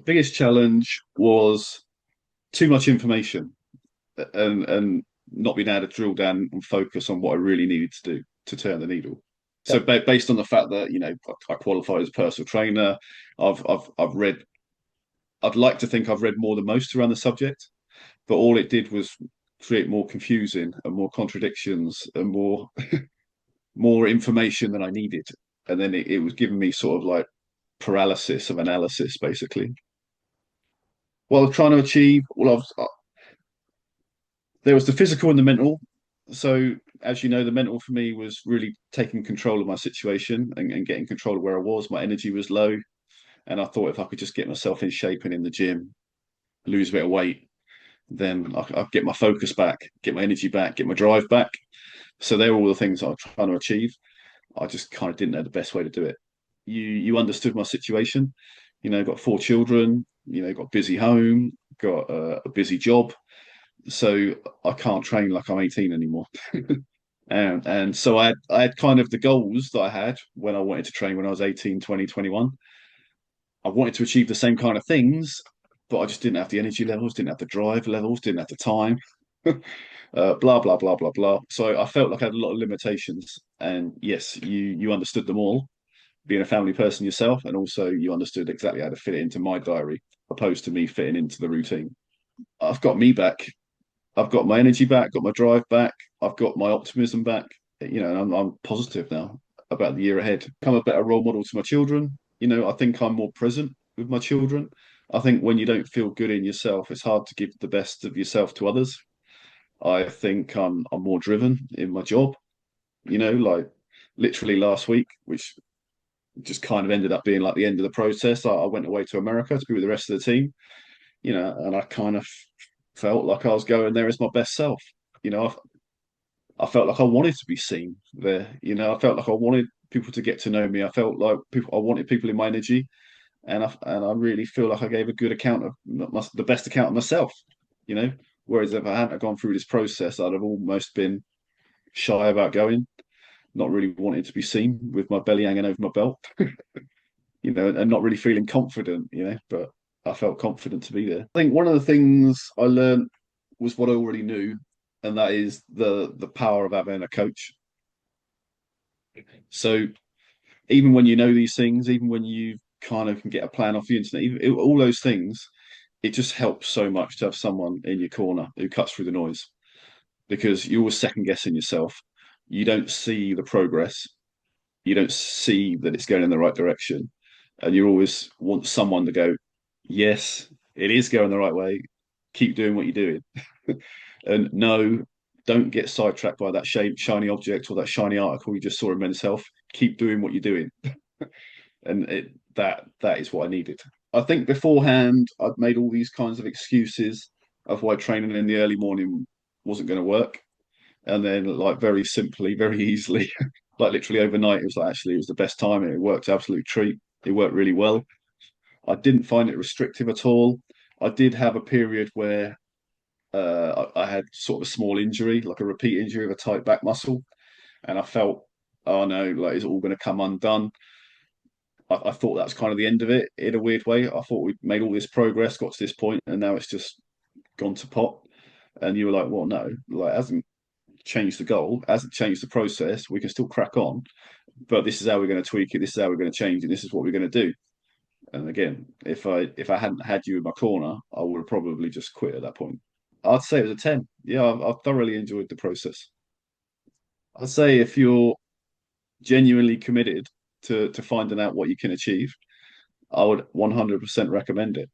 Biggest challenge was too much information and not being able to drill down and focus on what I really needed to do to turn the needle. So Yep. based on the fact that I qualified as a personal trainer, I've read. I'd like to think I've read more than most around the subject, but all it did was create more confusing and more contradictions and more information than I needed. And then it was giving me sort of like paralysis of analysis, basically. What I was trying to achieve, there was the physical and the mental. So, as you know, the mental for me was really taking control of my situation and getting control of where I was. My energy was low, and I thought if I could just get myself in shape and in the gym, lose a bit of weight, then I'd get my focus back, get my energy back, get my drive back. So they're all the things I was trying to achieve. I just kind of didn't know the best way to do it. You understood my situation. Got four children. Got a busy home, got a busy job, so I can't train like I'm 18 anymore. And so I had kind of the goals that I had when I wanted to train when I was 18, 20, 21. I wanted to achieve the same kind of things, but I just didn't have the energy levels, didn't have the drive levels, didn't have the time. Blah blah blah blah blah. So I felt like I had a lot of limitations. And yes, you understood them all, being a family person yourself, and also you understood exactly how to fit it into my diary, opposed to me fitting into the routine. I've got me back. I've got my energy back, got my drive back, I've got my optimism back. And I'm positive now about the year ahead. I'm a better role model to my children. I think I'm more present with my children. I think when you don't feel good in yourself, it's hard to give the best of yourself to others. I think I'm more driven in my job. Like literally last week, which just kind of ended up being like the end of the process. I went away to America to be with the rest of the team. And I kind of felt like I was going there as my best self. I felt like I wanted to be seen there. I felt like I wanted people to get to know me. I felt like I wanted people in my energy, and I really feel like I gave a good account of the best account of myself. You know, Whereas if I hadn't gone through this process, I'd have almost been shy about going, not really wanting to be seen with my belly hanging over my belt. And not really feeling confident. But I felt confident to be there. I think one of the things I learned was what I already knew, and that is the power of having a coach. So even when you know these things, even when you kind of can get a plan off the internet, all those things, it just helps so much to have someone in your corner who cuts through the noise because you're always second guessing yourself. You don't see the progress. You don't see that it's going in the right direction. And you always want someone to go, yes, it is going the right way. Keep doing what you're doing. And no, don't get sidetracked by that shiny object or that shiny article you just saw in Men's Health. Keep doing what you're doing. And that is what I needed. I think beforehand I'd made all these kinds of excuses of why training in the early morning wasn't going to work. And then like very simply, very easily, like literally overnight, it was like actually it was the best time. It worked absolute treat. It worked really well. I didn't find it restrictive at all. I did have a period where I had sort of a small injury, like a repeat injury of a tight back muscle, and I felt, oh no, like it's all going to come undone. I thought that's kind of the end of it in a weird way. I thought we'd made all this progress, got to this point, and now it's just gone to pot. And you were like, well, no, like it hasn't changed the goal, hasn't changed the process. We can still crack on, but this is how we're going to tweak it. This is how we're going to change it. This is what we're going to do. And again, if I hadn't had you in my corner, I would have probably just quit at that point. I'd say it was a 10. Yeah, I thoroughly enjoyed the process. I'd say if you're genuinely committed to finding out what you can achieve, I would 100% recommend it.